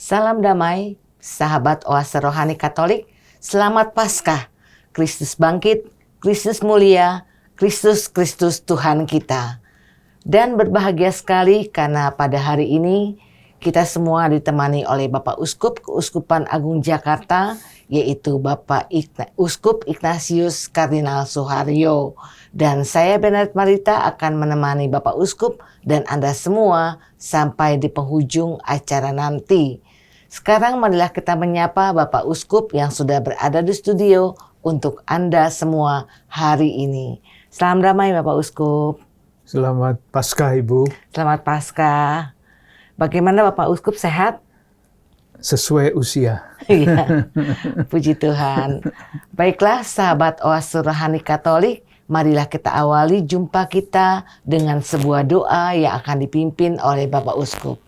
Salam damai, sahabat Oase Rohani Katolik. Selamat Paskah. Kristus bangkit, Kristus mulia, Kristus Tuhan kita. Dan berbahagia sekali karena pada hari ini kita semua ditemani oleh Bapak Uskup Keuskupan Agung Jakarta, yaitu Bapak Uskup Ignatius Kardinal Suharyo. Dan saya Bernard Marita akan menemani Bapak Uskup dan Anda semua sampai di penghujung acara nanti. Sekarang marilah kita menyapa Bapak Uskup yang sudah berada di studio untuk Anda semua hari ini. Salam damai Bapak Uskup. Selamat Paskah Ibu. Selamat Paskah. Bagaimana Bapak Uskup, sehat? Sesuai usia. Iya, puji Tuhan. Baiklah sahabat Oase Rohani Katolik, marilah kita awali jumpa kita dengan sebuah doa yang akan dipimpin oleh Bapak Uskup.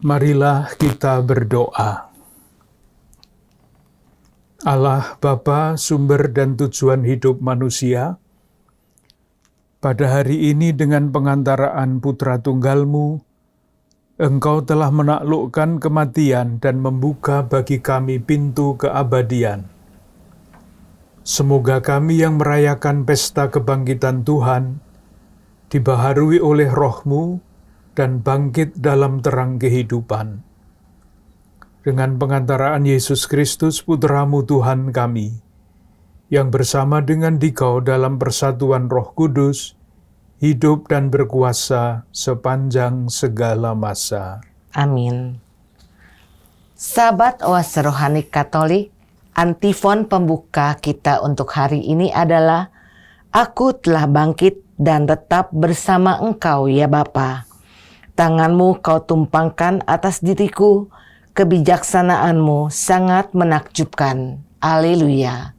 Marilah kita berdoa. Allah Bapa, sumber dan tujuan hidup manusia, pada hari ini dengan pengantaraan Putra Tunggal-Mu, Engkau telah menaklukkan kematian dan membuka bagi kami pintu keabadian. Semoga kami yang merayakan pesta kebangkitan Tuhan dibaharui oleh Roh-Mu dan bangkit dalam terang kehidupan. Dengan pengantaraan Yesus Kristus, Putra-Mu Tuhan kami, yang bersama dengan Dikau dalam persatuan Roh Kudus, hidup dan berkuasa sepanjang segala masa. Amin. Sahabat Oase Rohani Katolik, antifon pembuka kita untuk hari ini adalah Aku telah bangkit dan tetap bersama Engkau ya Bapa. Tangan-Mu Kau tumpangkan atas diriku, kebijaksanaan-Mu sangat menakjubkan. Haleluya.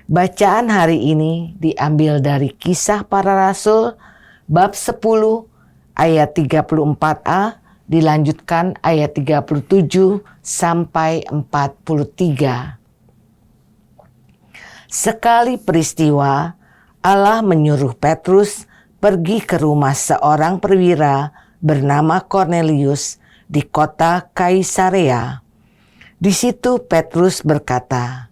Bacaan hari ini diambil dari Kisah Para Rasul bab 10 ayat 34a, dilanjutkan ayat 37 sampai 43. Sekali peristiwa, Allah menyuruh Petrus pergi ke rumah seorang perwira bernama Kornelius di kota Kaisarea. Di situ Petrus berkata,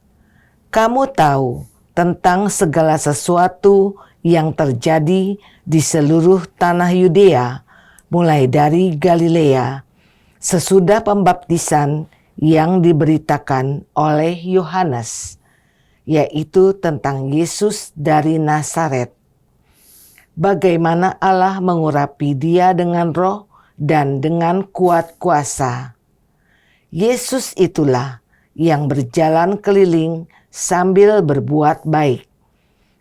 "Kamu tahu tentang segala sesuatu yang terjadi di seluruh tanah Yudea, mulai dari Galilea, sesudah pembaptisan yang diberitakan oleh Yohanes, yaitu tentang Yesus dari Nazaret. Bagaimana Allah mengurapi dia dengan roh dan dengan kuat kuasa. Yesus itulah yang berjalan keliling sambil berbuat baik,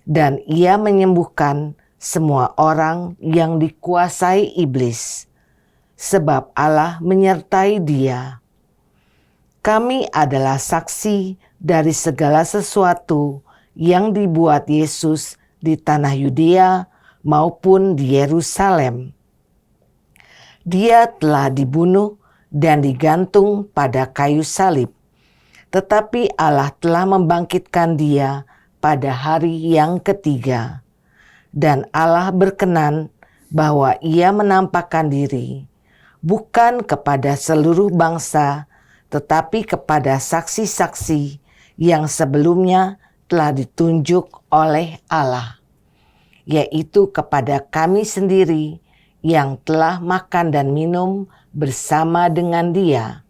dan ia menyembuhkan semua orang yang dikuasai iblis, sebab Allah menyertai dia. Kami adalah saksi dari segala sesuatu yang dibuat Yesus di tanah Yudea maupun di Yerusalem. Dia telah dibunuh dan digantung pada kayu salib, tetapi Allah telah membangkitkan dia pada hari yang ketiga. Dan Allah berkenan bahwa ia menampakkan diri, bukan kepada seluruh bangsa, tetapi kepada saksi-saksi yang sebelumnya telah ditunjuk oleh Allah, yaitu kepada kami sendiri yang telah makan dan minum bersama dengan dia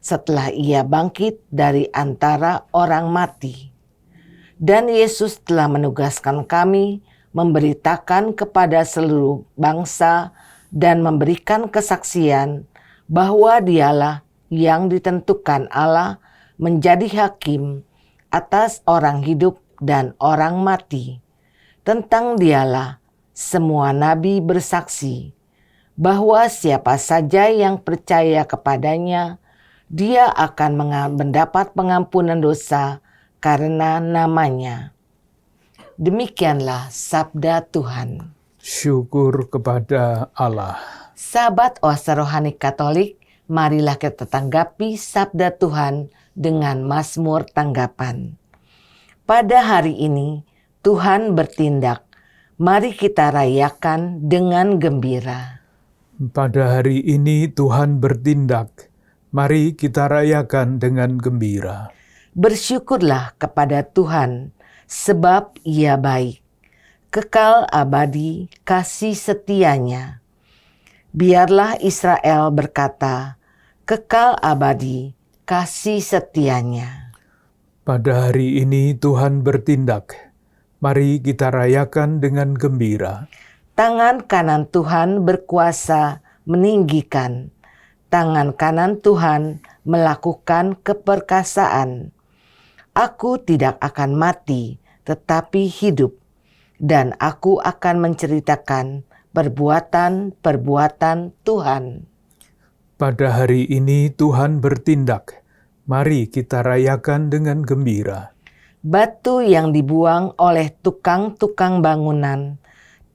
setelah ia bangkit dari antara orang mati. Dan Yesus telah menugaskan kami memberitakan kepada seluruh bangsa dan memberikan kesaksian bahwa dialah yang ditentukan Allah menjadi hakim atas orang hidup dan orang mati. Tentang dialah semua nabi bersaksi bahwa siapa saja yang percaya kepadanya, dia akan mendapat pengampunan dosa karena namanya. Demikianlah sabda Tuhan. Syukur kepada Allah. Sahabat Oase Rohani Katolik, marilah kita tanggapi sabda Tuhan dengan Mazmur tanggapan. Pada hari ini Tuhan bertindak, mari kita rayakan dengan gembira. Pada hari ini Tuhan bertindak, Mari kita rayakan dengan gembira. Bersyukurlah kepada Tuhan, sebab Ia baik. Kekal abadi kasih setianya. Biarlah Israel berkata, kekal abadi kasih setianya. Pada hari ini Tuhan bertindak. Mari kita rayakan dengan gembira. Tangan kanan Tuhan berkuasa meninggikan. Tangan kanan Tuhan melakukan keperkasaan. Aku tidak akan mati, tetapi hidup, dan aku akan menceritakan perbuatan-perbuatan Tuhan. Pada hari ini Tuhan bertindak. Mari kita rayakan dengan gembira. Batu yang dibuang oleh tukang-tukang bangunan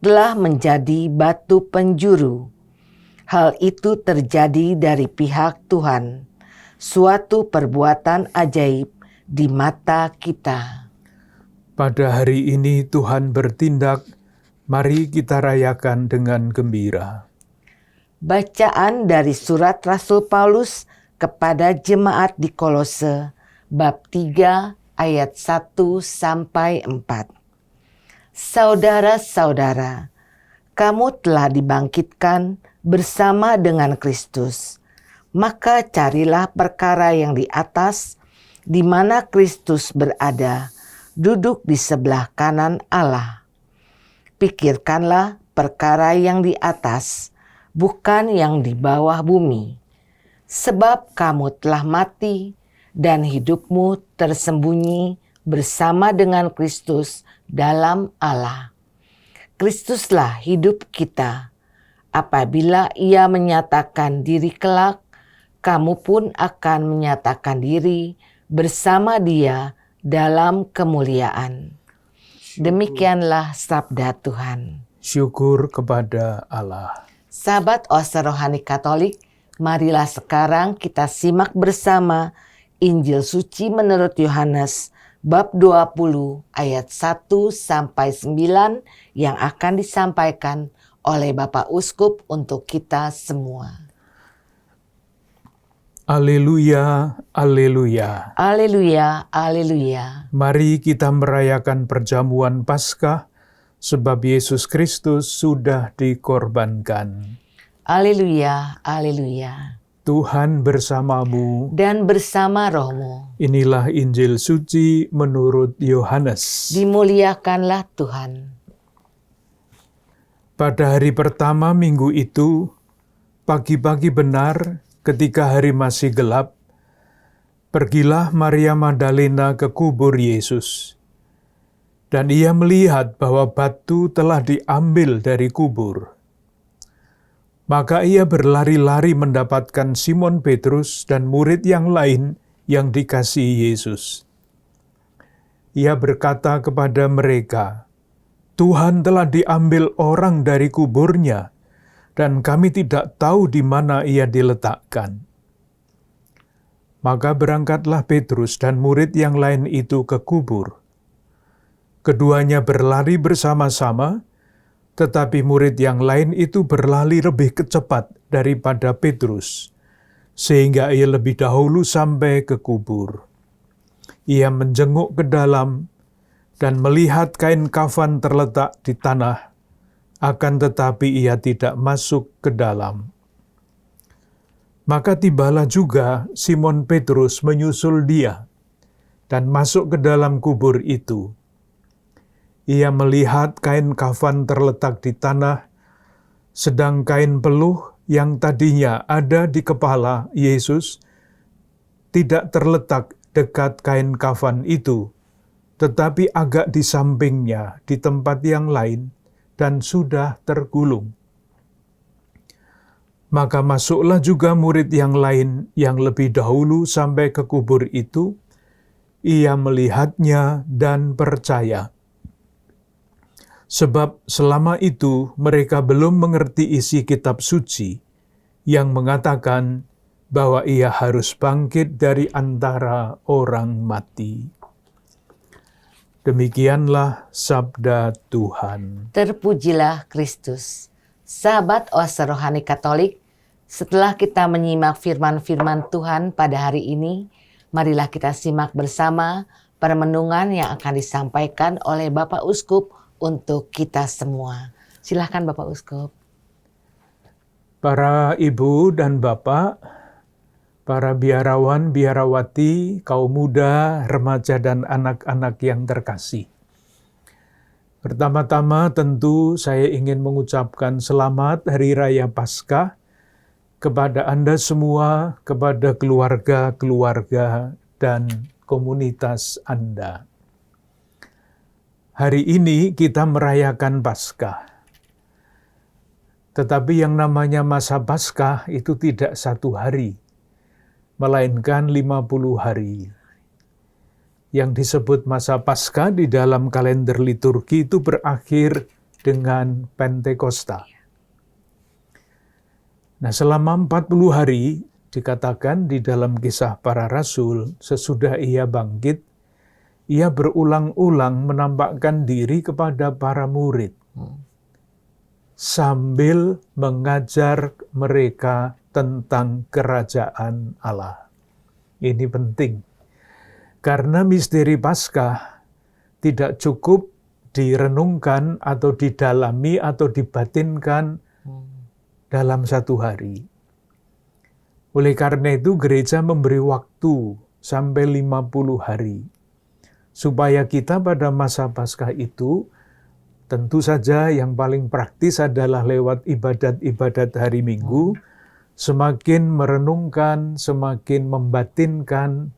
telah menjadi batu penjuru. Hal itu terjadi dari pihak Tuhan, suatu perbuatan ajaib di mata kita. Pada hari ini Tuhan bertindak, mari kita rayakan dengan gembira. Bacaan dari surat Rasul Paulus kepada jemaat di Kolose, bab 3 ayat 1-4. Saudara-saudara, kamu telah dibangkitkan bersama dengan Kristus. Maka carilah perkara yang di atas, di mana Kristus berada, duduk di sebelah kanan Allah. Pikirkanlah perkara yang di atas, bukan yang di bawah bumi. Sebab kamu telah mati, dan hidupmu tersembunyi bersama dengan Kristus dalam Allah. Kristuslah hidup kita. Apabila Ia menyatakan diri kelak, kamu pun akan menyatakan diri bersama Dia dalam kemuliaan. Demikianlah sabda Tuhan. Syukur kepada Allah. Sahabat Oase Rohani Katolik, marilah sekarang kita simak bersama Injil Suci menurut Yohanes bab 20 ayat 1-9 yang akan disampaikan oleh Bapak Uskup untuk kita semua. Haleluya, haleluya. Haleluya, haleluya. Mari kita merayakan perjamuan Paskah, sebab Yesus Kristus sudah dikorbankan. Haleluya, haleluya. Tuhan bersamamu. Dan bersama rohmu. Inilah Injil Suci menurut Yohanes. Dimuliakanlah Tuhan. Pada hari pertama minggu itu, pagi-pagi benar, ketika hari masih gelap, pergilah Maria Magdalena ke kubur Yesus. Dan ia melihat bahwa batu telah diambil dari kubur. Maka ia berlari-lari mendapatkan Simon Petrus dan murid yang lain yang dikasihi Yesus. Ia berkata kepada mereka, Tuhan telah diambil orang dari kuburnya, dan kami tidak tahu di mana ia diletakkan. Maka berangkatlah Petrus dan murid yang lain itu ke kubur. Keduanya berlari bersama-sama, tetapi murid yang lain itu berlari lebih cepat daripada Petrus, sehingga ia lebih dahulu sampai ke kubur. Ia menjenguk ke dalam dan melihat kain kafan terletak di tanah, akan tetapi ia tidak masuk ke dalam. Maka tibalah juga Simon Petrus menyusul dia dan masuk ke dalam kubur itu. Ia melihat kain kafan terletak di tanah, sedang kain peluh yang tadinya ada di kepala Yesus tidak terletak dekat kain kafan itu, tetapi agak di sampingnya di tempat yang lain dan sudah tergulung. Maka masuklah juga murid yang lain yang lebih dahulu sampai ke kubur itu. Ia melihatnya dan percaya. Sebab selama itu mereka belum mengerti isi kitab suci yang mengatakan bahwa ia harus bangkit dari antara orang mati. Demikianlah sabda Tuhan. Terpujilah Kristus. Sahabat Oase Rohani Katolik, Setelah kita menyimak firman-firman Tuhan pada hari ini, marilah kita simak bersama permenungan yang akan disampaikan oleh Bapak Uskup untuk kita semua. Silahkan Bapak Uskup. Para ibu dan bapak, para biarawan, biarawati, kaum muda, remaja, dan anak-anak yang terkasih. Pertama-tama tentu saya ingin mengucapkan selamat Hari Raya Paskah kepada Anda semua, kepada keluarga-keluarga dan komunitas Anda. Hari ini kita merayakan Paskah. Tetapi yang namanya masa Paskah itu tidak 1 hari, melainkan 50 hari. Yang disebut masa Paskah di dalam kalender liturgi itu berakhir dengan Pentakosta. Nah, selama 40 hari dikatakan di dalam Kisah Para Rasul, sesudah ia bangkit, ia berulang-ulang menampakkan diri kepada para murid sambil mengajar mereka tentang kerajaan Allah. Ini penting, karena misteri Paskah tidak cukup direnungkan atau didalami atau dibatinkan dalam 1 hari. Oleh karena itu gereja memberi waktu sampai 50 hari, supaya kita pada masa Paskah itu, tentu saja yang paling praktis adalah lewat ibadat-ibadat hari Minggu, semakin merenungkan, semakin membatinkan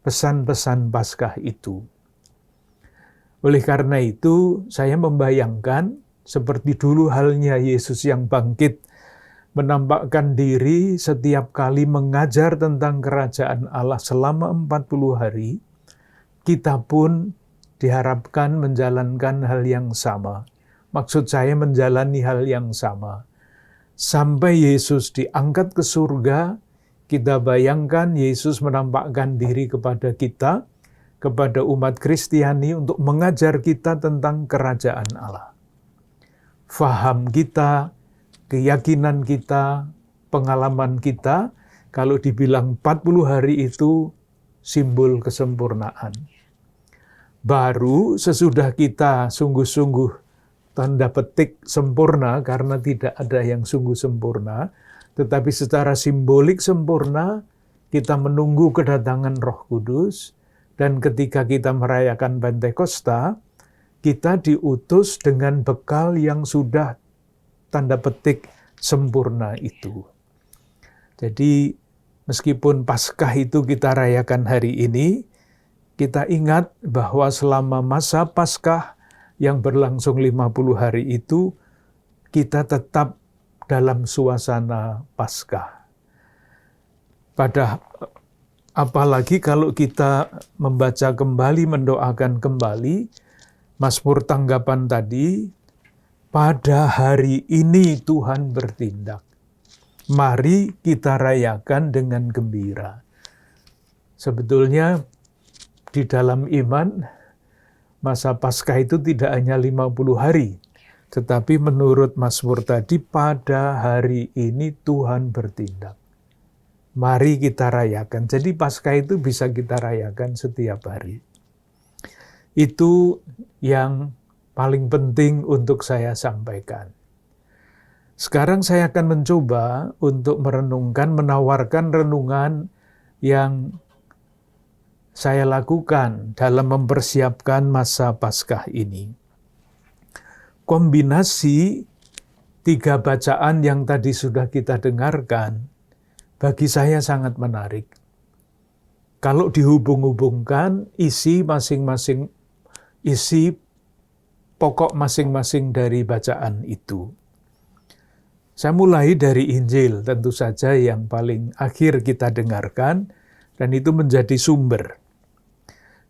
pesan-pesan Paskah itu. Oleh karena itu, saya membayangkan seperti dulu halnya Yesus yang bangkit, menampakkan diri setiap kali mengajar tentang kerajaan Allah selama 40 hari, kita pun diharapkan menjalankan hal yang sama. Maksud saya menjalani hal yang sama. Sampai Yesus diangkat ke surga, kita bayangkan Yesus menampakkan diri kepada kita, kepada umat Kristiani untuk mengajar kita tentang kerajaan Allah. Faham kita, keyakinan kita, pengalaman kita, kalau dibilang 40 hari itu simbol kesempurnaan. Baru sesudah kita sungguh-sungguh tanda petik sempurna, karena tidak ada yang sungguh sempurna, tetapi secara simbolik sempurna, kita menunggu kedatangan Roh Kudus, dan ketika kita merayakan Pentakosta, kita diutus dengan bekal yang sudah tanda petik sempurna itu. Jadi meskipun Paskah itu kita rayakan hari ini, kita ingat bahwa selama masa Paskah yang berlangsung 50 hari itu, kita tetap dalam suasana Paskah. Apalagi kalau kita membaca kembali, mendoakan kembali, Mazmur tanggapan tadi, pada hari ini Tuhan bertindak. Mari kita rayakan dengan gembira. Sebetulnya di dalam iman, masa Paskah itu tidak hanya 50 hari, tetapi menurut Mazmur tadi, pada hari ini Tuhan bertindak. Mari kita rayakan. Jadi Paskah itu bisa kita rayakan setiap hari. Itu yang paling penting untuk saya sampaikan. Sekarang saya akan mencoba untuk merenungkan, menawarkan renungan yang saya lakukan dalam mempersiapkan masa Paskah ini. Kombinasi 3 bacaan yang tadi sudah kita dengarkan, bagi saya sangat menarik. Kalau dihubung-hubungkan isi pokok masing-masing dari bacaan itu. Saya mulai dari Injil, tentu saja yang paling akhir kita dengarkan, dan itu menjadi sumber.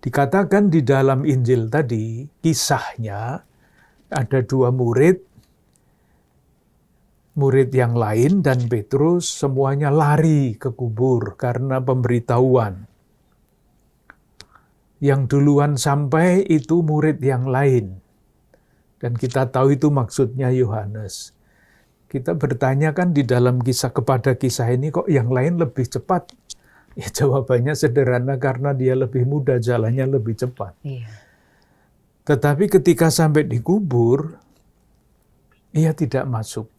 Dikatakan di dalam Injil tadi, kisahnya ada 2 murid yang lain dan Petrus, semuanya lari ke kubur karena pemberitahuan. Yang duluan sampai itu murid yang lain. Dan kita tahu itu maksudnya Yohanes. Kita bertanya kan di dalam kepada kisah ini kok yang lain lebih cepat? Ya jawabannya sederhana, karena dia lebih mudah, jalannya lebih cepat. Iya. Tetapi ketika sampai dikubur, ia tidak masuk.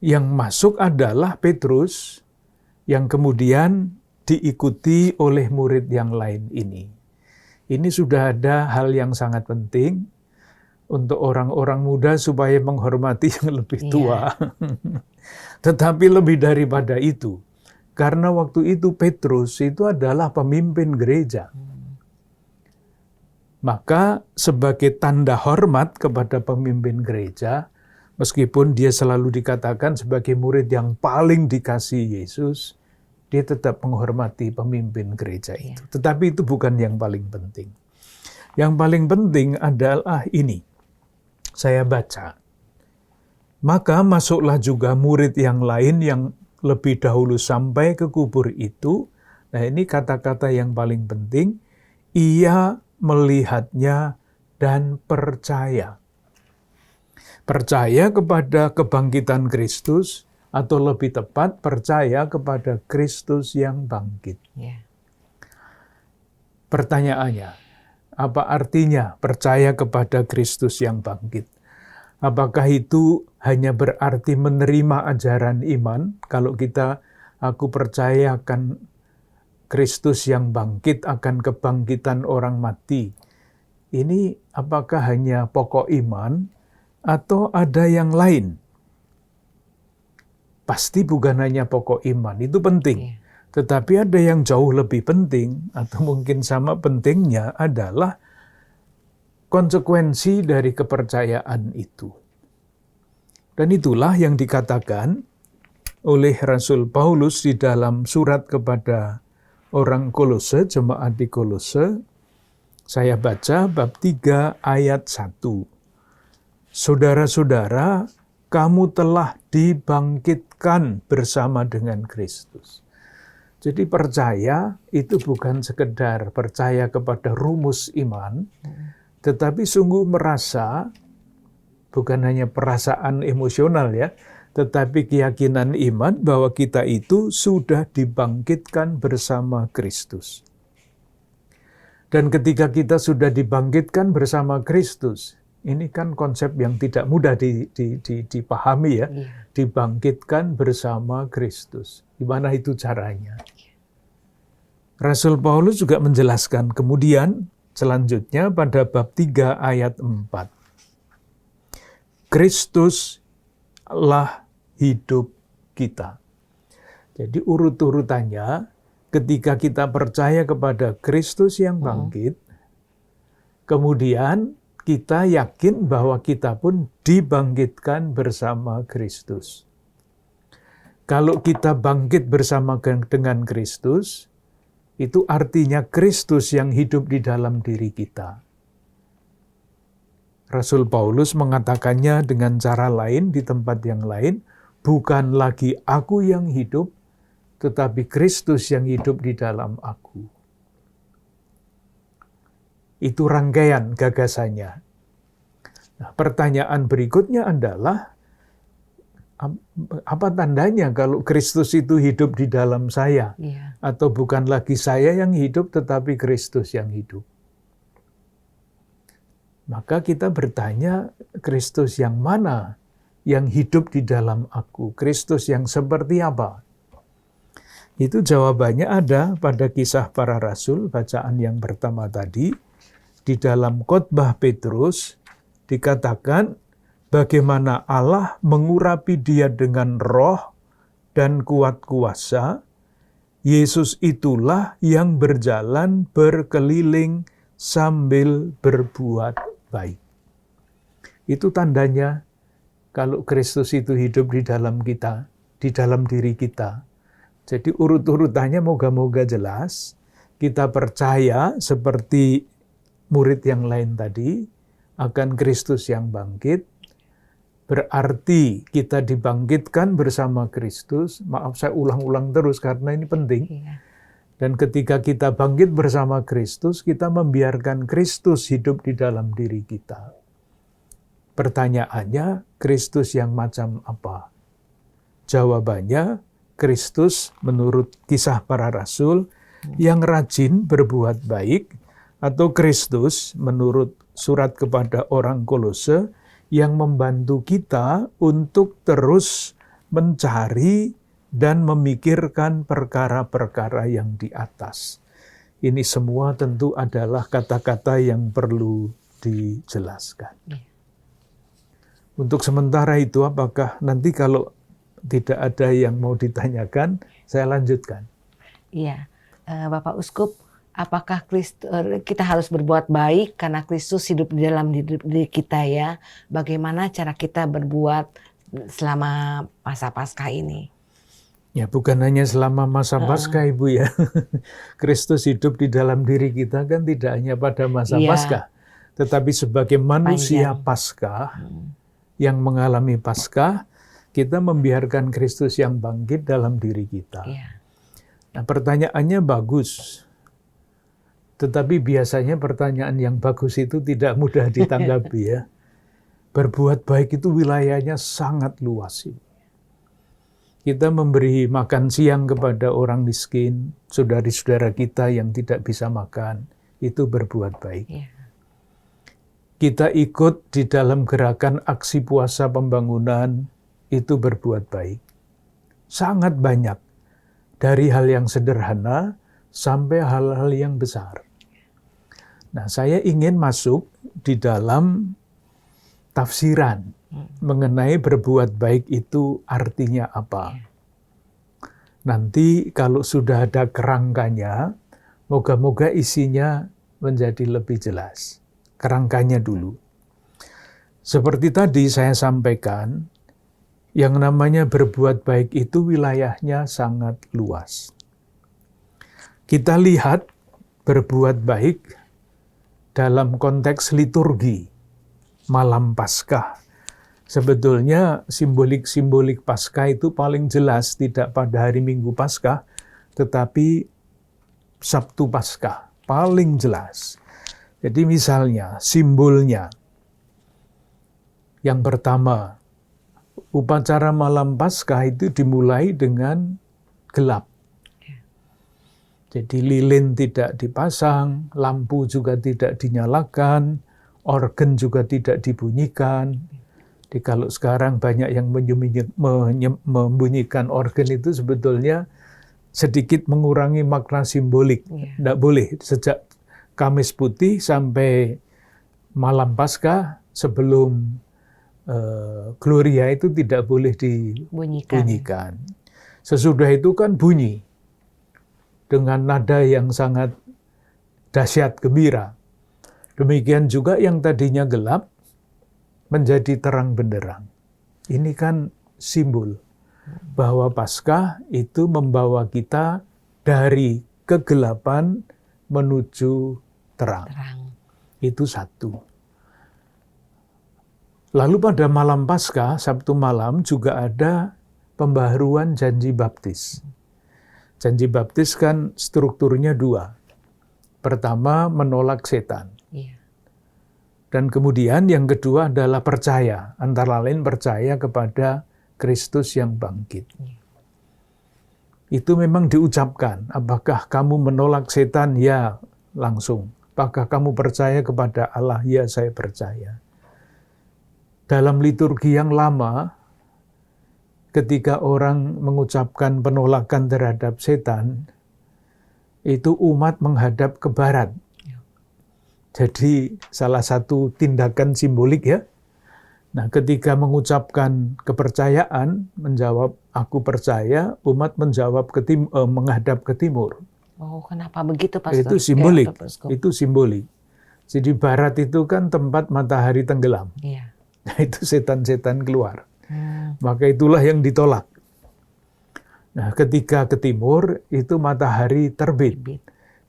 Yang masuk adalah Petrus, yang kemudian diikuti oleh murid yang lain ini. Ini sudah ada hal yang sangat penting untuk orang-orang muda supaya menghormati yang lebih tua. Tetapi lebih daripada itu, karena waktu itu Petrus itu adalah pemimpin gereja. Maka sebagai tanda hormat kepada pemimpin gereja, meskipun dia selalu dikatakan sebagai murid yang paling dikasihi Yesus, dia tetap menghormati pemimpin gereja itu. Tetapi itu bukan yang paling penting. Yang paling penting adalah ini. Saya baca. Maka masuklah juga murid yang lain yang lebih dahulu sampai ke kubur itu. Nah, ini kata-kata yang paling penting. Ia melihatnya dan percaya. Percaya kepada kebangkitan Kristus, atau lebih tepat percaya kepada Kristus yang bangkit. Pertanyaannya, apa artinya percaya kepada Kristus yang bangkit? Apakah itu hanya berarti menerima ajaran iman? Kalau aku percaya akan Kristus yang bangkit, akan kebangkitan orang mati. Ini apakah hanya pokok iman atau ada yang lain? Pasti bukan hanya pokok iman, itu penting. Tetapi ada yang jauh lebih penting, atau mungkin sama pentingnya, adalah konsekuensi dari kepercayaan itu. Dan itulah yang dikatakan oleh Rasul Paulus di dalam surat kepada orang Kolose, jemaat di Kolose. Saya baca bab 3 ayat 1. Saudara-saudara, kamu telah dibangkitkan bersama dengan Kristus. Jadi percaya itu bukan sekedar percaya kepada rumus iman, tetapi sungguh merasa, bukan hanya perasaan emosional ya, tetapi keyakinan iman bahwa kita itu sudah dibangkitkan bersama Kristus. Dan ketika kita sudah dibangkitkan bersama Kristus, ini kan konsep yang tidak mudah dipahami ya, dibangkitkan bersama Kristus. Gimana itu caranya? Rasul Paulus juga menjelaskan kemudian selanjutnya pada bab 3 ayat 4. Kristuslah hidup kita. Jadi urut-urutannya ketika kita percaya kepada Kristus yang bangkit, kemudian kita yakin bahwa kita pun dibangkitkan bersama Kristus. Kalau kita bangkit bersama dengan Kristus, itu artinya Kristus yang hidup di dalam diri kita. Rasul Paulus mengatakannya dengan cara lain di tempat yang lain, bukan lagi aku yang hidup, tetapi Kristus yang hidup di dalam aku. Itu rangkaian gagasannya. Nah, pertanyaan berikutnya adalah, apa tandanya kalau Kristus itu hidup di dalam saya? Atau bukan lagi saya yang hidup, tetapi Kristus yang hidup. Maka kita bertanya, Kristus yang mana yang hidup di dalam aku? Kristus yang seperti apa? Itu jawabannya ada pada Kisah Para Rasul, bacaan yang pertama tadi. Di dalam khotbah Petrus dikatakan bagaimana Allah mengurapi dia dengan roh dan kuat kuasa. Yesus itulah yang berjalan berkeliling sambil berbuat baik. Itu tandanya kalau Kristus itu hidup di dalam kita, di dalam diri kita. Jadi urut-urutannya moga-moga jelas. Kita percaya seperti murid yang lain tadi akan Kristus yang bangkit. Berarti kita dibangkitkan bersama Kristus. Maaf saya ulang-ulang terus karena ini penting. Dan ketika kita bangkit bersama Kristus, kita membiarkan Kristus hidup di dalam diri kita. Pertanyaannya, Kristus yang macam apa? Jawabannya, Kristus menurut Kisah Para Rasul yang rajin berbuat baik, atau Kristus menurut surat kepada orang Kolose yang membantu kita untuk terus mencari dan memikirkan perkara-perkara yang di atas. Ini semua tentu adalah kata-kata yang perlu dijelaskan. Untuk sementara itu, apakah nanti kalau tidak ada yang mau ditanyakan, saya lanjutkan. Iya, Bapak Uskup, apakah kita harus berbuat baik karena Kristus hidup di dalam diri kita ya? Bagaimana cara kita berbuat selama masa Paskah ini? Ya, bukan hanya selama masa Paskah, Ibu ya. Kristus hidup di dalam diri kita kan tidak hanya pada masa Paskah, tetapi sebagai manusia Paskah yang mengalami Paskah, kita membiarkan Kristus yang bangkit dalam diri kita. Nah, pertanyaannya bagus. Tetapi biasanya pertanyaan yang bagus itu tidak mudah ditanggapi ya. Berbuat baik itu wilayahnya sangat luas. Kita memberi makan siang kepada orang miskin, saudara-saudara kita yang tidak bisa makan, itu berbuat baik. Kita ikut di dalam gerakan aksi puasa pembangunan, itu berbuat baik. Sangat banyak, dari hal yang sederhana sampai hal-hal yang besar. Nah, saya ingin masuk di dalam tafsiran mengenai berbuat baik itu artinya apa. Nanti kalau sudah ada kerangkanya, moga-moga isinya menjadi lebih jelas. Kerangkanya dulu. Seperti tadi saya sampaikan, yang namanya berbuat baik itu wilayahnya sangat luas. Kita lihat berbuat baik dalam konteks liturgi malam Paskah. Sebetulnya simbolik-simbolik Paskah itu paling jelas tidak pada hari Minggu Paskah, tetapi Sabtu Paskah paling jelas. Jadi misalnya simbolnya yang pertama, upacara malam Paskah itu dimulai dengan gelap. Jadi lilin tidak dipasang, lampu juga tidak dinyalakan, organ juga tidak dibunyikan. Jadi kalau sekarang banyak yang membunyikan organ itu sebetulnya sedikit mengurangi makna simbolik. Tidak boleh. Sejak Kamis Putih sampai malam Paskah sebelum Gloria itu tidak boleh dibunyikan. Sesudah itu kan bunyi dengan nada yang sangat dahsyat, gembira. Demikian juga yang tadinya gelap menjadi terang benderang. Ini kan simbol bahwa Paskah itu membawa kita dari kegelapan menuju terang. Itu satu. Lalu pada malam Paskah, Sabtu malam, juga ada pembaharuan janji baptis. Janji baptis kan strukturnya dua. Pertama, menolak setan. Dan kemudian yang kedua adalah percaya. Antara lain percaya kepada Kristus yang bangkit. Itu memang diucapkan. Apakah kamu menolak setan? Ya, langsung. Apakah kamu percaya kepada Allah? Ya, saya percaya. Dalam liturgi yang lama, ketika orang mengucapkan penolakan terhadap setan, itu umat menghadap ke barat. Jadi salah satu tindakan simbolik ya. Nah, ketika mengucapkan kepercayaan, menjawab aku percaya, umat menjawab menghadap ke timur. Oh, kenapa begitu, Pastor? Itu simbolik. Itu simbolik. Jadi barat itu kan tempat matahari tenggelam. Nah, itu setan-setan keluar. Maka itulah yang ditolak. Nah, ketika ke timur, itu matahari terbit.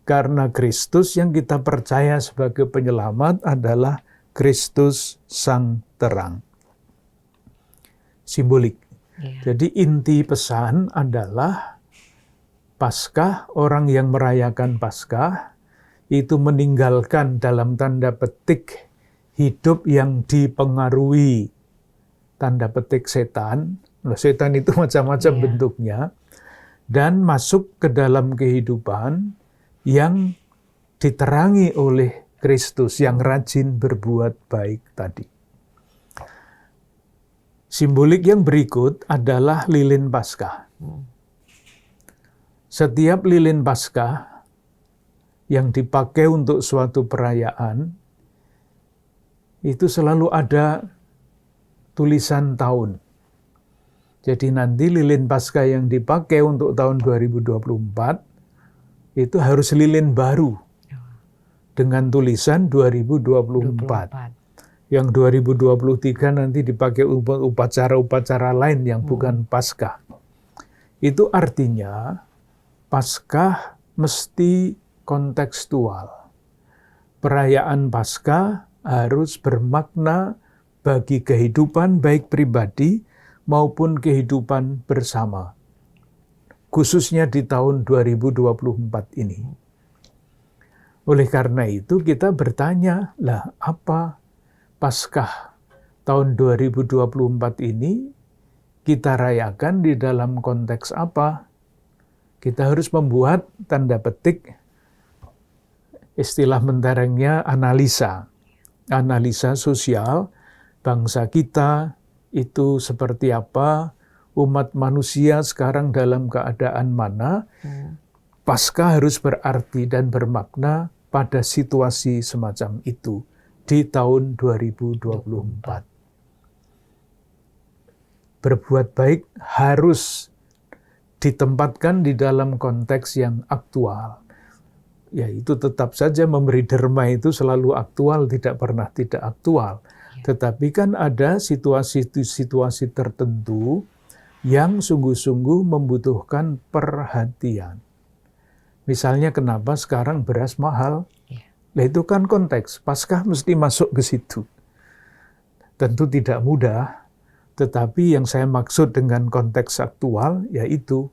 Karena Kristus yang kita percaya sebagai penyelamat adalah Kristus Sang Terang. Simbolik. Jadi inti pesan adalah Paskah, orang yang merayakan Paskah, itu meninggalkan dalam tanda petik hidup yang dipengaruhi tanda petik setan. Setan itu macam-macam bentuknya, dan masuk ke dalam kehidupan yang diterangi oleh Kristus yang rajin berbuat baik tadi. Simbolik yang berikut adalah lilin Paskah. Setiap lilin Paskah yang dipakai untuk suatu perayaan, itu selalu ada tulisan tahun. Jadi nanti lilin Paskah yang dipakai untuk tahun 2024 itu harus lilin baru dengan tulisan 2024. Yang 2023 nanti dipakai upacara-upacara lain yang bukan Paskah. Itu artinya Paskah mesti kontekstual. Perayaan Paskah harus bermakna bagi kehidupan baik pribadi maupun kehidupan bersama. Khususnya di tahun 2024 ini. Oleh karena itu kita bertanya, lah apa Paskah tahun 2024 ini kita rayakan di dalam konteks apa? Kita harus membuat tanda petik, istilah menterengnya analisa. Analisa sosial bangsa kita itu seperti apa, umat manusia sekarang dalam keadaan mana. Paskah harus berarti dan bermakna pada situasi semacam itu di tahun 2024. Berbuat baik harus ditempatkan di dalam konteks yang aktual. Ya, itu tetap saja memberi derma itu selalu aktual, tidak pernah tidak aktual. Tetapi kan ada situasi-situasi tertentu yang sungguh-sungguh membutuhkan perhatian. Misalnya kenapa sekarang beras mahal? Nah, itu kan konteks. Paskah mesti masuk ke situ. Tentu tidak mudah, tetapi yang saya maksud dengan konteks aktual yaitu,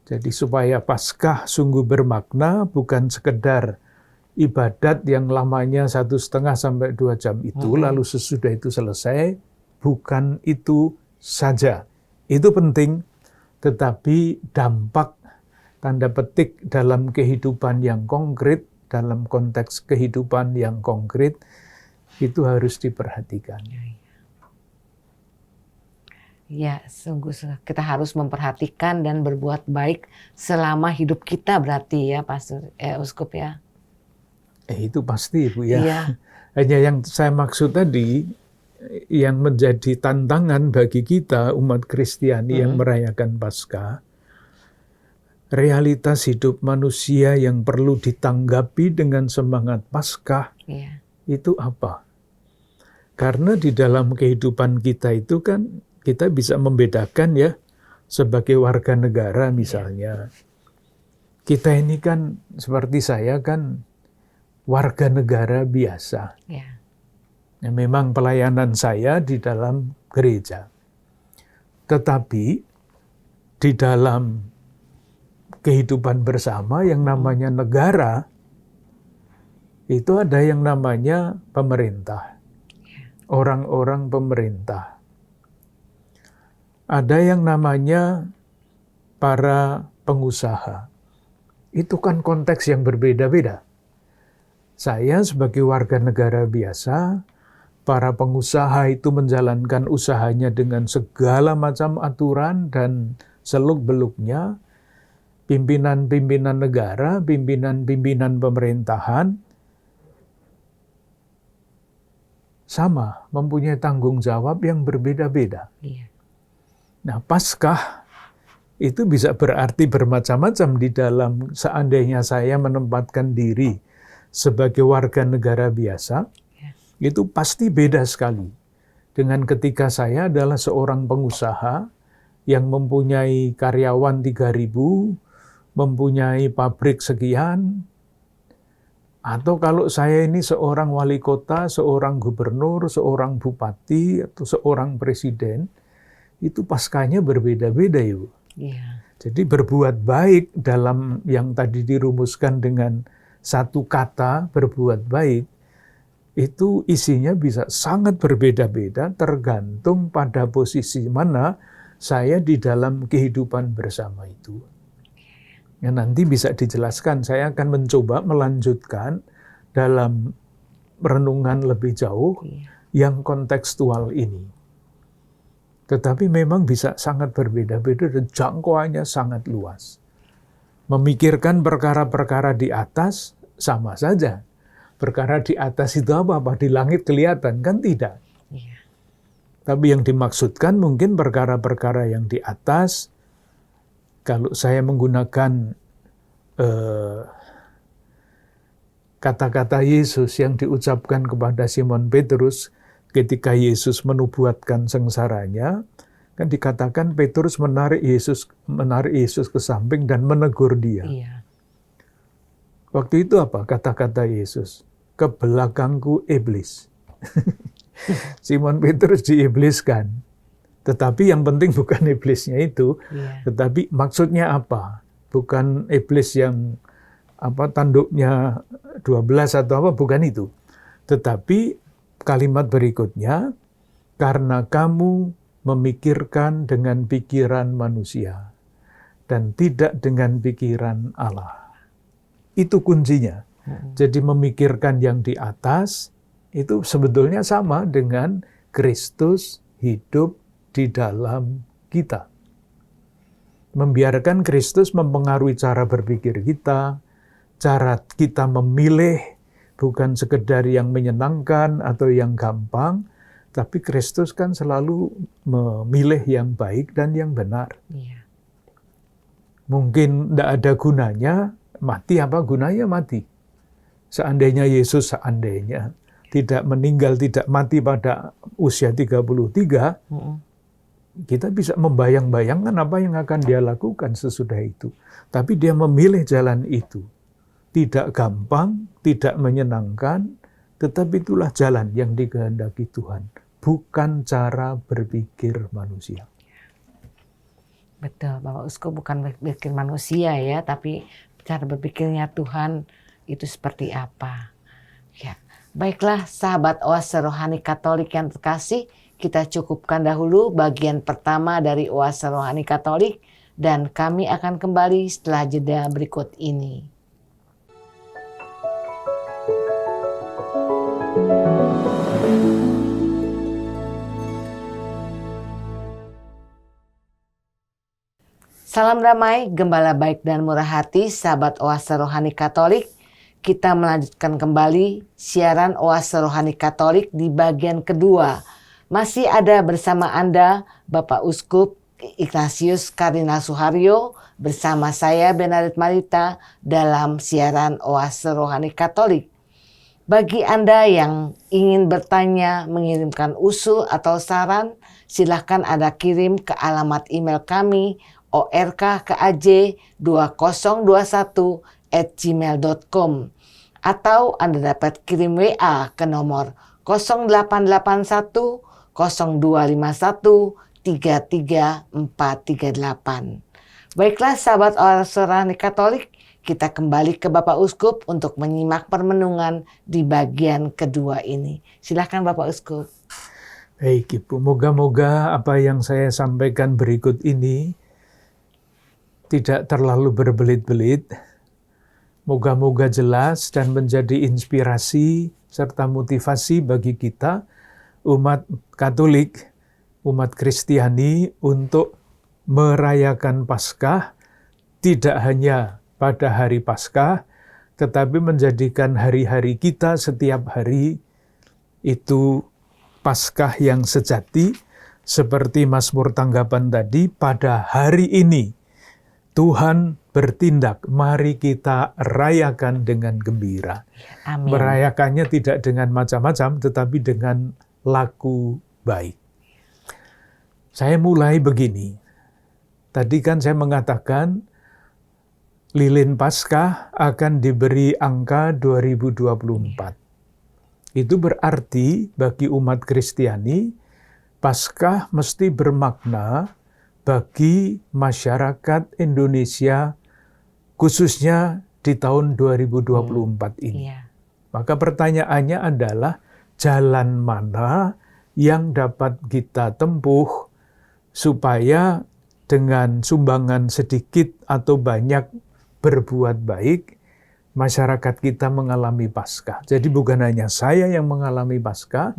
jadi supaya Paskah sungguh bermakna, bukan sekedar ibadat yang lamanya 1,5 sampai 2 jam itu, lalu sesudah itu selesai, bukan itu saja. Itu penting, tetapi dampak tanda petik dalam kehidupan yang konkret, dalam konteks kehidupan yang konkret, itu harus diperhatikan. Ya, sungguh kita harus memperhatikan dan berbuat baik selama hidup kita berarti ya, Pastor Uskup ya. Itu pasti Bu ya. Iya. Hanya yang saya maksud tadi, yang menjadi tantangan bagi kita umat Kristiani yang merayakan Paskah, realitas hidup manusia yang perlu ditanggapi dengan semangat Paskah, itu apa? Karena di dalam kehidupan kita itu kan kita bisa membedakan ya, sebagai warga negara misalnya. Kita ini kan seperti saya kan warga negara biasa. Ya, memang pelayanan saya di dalam gereja. Tetapi di dalam kehidupan bersama yang namanya negara, itu ada yang namanya pemerintah. Orang-orang pemerintah. Ada yang namanya para pengusaha. Itu kan konteks yang berbeda-beda. Saya sebagai warga negara biasa, para pengusaha itu menjalankan usahanya dengan segala macam aturan dan seluk-beluknya. Pimpinan-pimpinan negara, pimpinan-pimpinan pemerintahan, sama, mempunyai tanggung jawab yang berbeda-beda. Nah, Paskah itu bisa berarti bermacam-macam di dalam, seandainya saya menempatkan diri sebagai warga negara biasa, itu pasti beda sekali dengan ketika saya adalah seorang pengusaha yang mempunyai karyawan 3.000, mempunyai pabrik sekian, atau kalau saya ini seorang wali kota, seorang gubernur, seorang bupati, atau seorang presiden, itu Paskahnya berbeda-beda ya Bu. Jadi berbuat baik dalam yang tadi dirumuskan dengan satu kata berbuat baik, itu isinya bisa sangat berbeda-beda tergantung pada posisi mana saya di dalam kehidupan bersama itu. Ya, nanti bisa dijelaskan, saya akan mencoba melanjutkan dalam renungan lebih jauh yang kontekstual ini. Tetapi memang bisa sangat berbeda-beda dan jangkauannya sangat luas. Memikirkan perkara-perkara di atas sama saja. Perkara di atas itu apa? Di langit kelihatan, kan tidak. Iya. Tapi yang dimaksudkan mungkin perkara-perkara yang di atas, kalau saya menggunakan kata-kata Yesus yang diucapkan kepada Simon Petrus ketika Yesus menubuatkan sengsaranya, kan dikatakan Petrus menarik Yesus ke samping dan menegur dia. Iya. Waktu itu apa kata-kata Yesus? Ke belakangku iblis. Simon Petrus diibliskan. Tetapi yang penting bukan iblisnya itu, tetapi maksudnya apa? Bukan iblis yang tanduknya 12 atau apa, bukan itu. Tetapi kalimat berikutnya, karena kamu memikirkan dengan pikiran manusia dan tidak dengan pikiran Allah. Itu kuncinya. Jadi memikirkan yang di atas itu sebetulnya sama dengan Kristus hidup di dalam kita. Membiarkan Kristus mempengaruhi cara berpikir kita, cara kita memilih bukan sekedar yang menyenangkan atau yang gampang, tapi Kristus kan selalu memilih yang baik dan yang benar. Iya. Mungkin tidak ada gunanya, mati apa gunanya mati. Seandainya Yesus tidak meninggal, tidak mati pada usia 33, kita bisa membayang-bayangkan apa yang akan dia lakukan sesudah itu. Tapi dia memilih jalan itu. Tidak gampang, tidak menyenangkan, tetapi itulah jalan yang dikehendaki Tuhan. Bukan cara berpikir manusia. Betul, Bapak Uskup, bukan berpikir manusia ya, tapi cara berpikirnya Tuhan itu seperti apa. Ya, baiklah sahabat Oase Rohani Katolik yang terkasih, kita cukupkan dahulu bagian pertama dari Oase Rohani Katolik dan kami akan kembali setelah jeda berikut ini. Salam damai, gembala baik dan murah hati, sahabat Oase Rohani Katolik. Kita melanjutkan kembali siaran Oase Rohani Katolik di bagian kedua. Masih ada bersama Anda Bapak Uskup Ignatius Kardinal Suharyo bersama saya Benarit Marita dalam siaran Oase Rohani Katolik. Bagi Anda yang ingin bertanya, mengirimkan usul atau saran, silahkan Anda kirim ke alamat email kami ork@2021@gmail.com atau Anda dapat kirim WA ke nomor 0881 0251 334438. Baiklah sahabat Oase Rohani Katolik, kita kembali ke Bapak Uskup untuk menyimak permenungan di bagian kedua ini. Silakan Bapak Uskup. Baik Ibu, moga-moga apa yang saya sampaikan berikut ini tidak terlalu berbelit-belit, moga-moga jelas dan menjadi inspirasi serta motivasi bagi kita, umat Katolik, umat Kristiani untuk merayakan Paskah tidak hanya pada hari Paskah, tetapi menjadikan hari-hari kita setiap hari itu Paskah yang sejati, seperti Mazmur tanggapan tadi, pada hari ini Tuhan bertindak, mari kita rayakan dengan gembira. Amin. Merayakannya tidak dengan macam-macam, tetapi dengan laku baik. Saya mulai begini. Tadi kan saya mengatakan, lilin Paskah akan diberi angka 2024. Itu berarti bagi umat Kristiani, Paskah mesti bermakna bagi masyarakat Indonesia, khususnya di tahun 2024 ini. Iya. Maka pertanyaannya adalah jalan mana yang dapat kita tempuh supaya dengan sumbangan sedikit atau banyak berbuat baik, masyarakat kita mengalami Paskah. Jadi bukan hanya saya yang mengalami Paskah,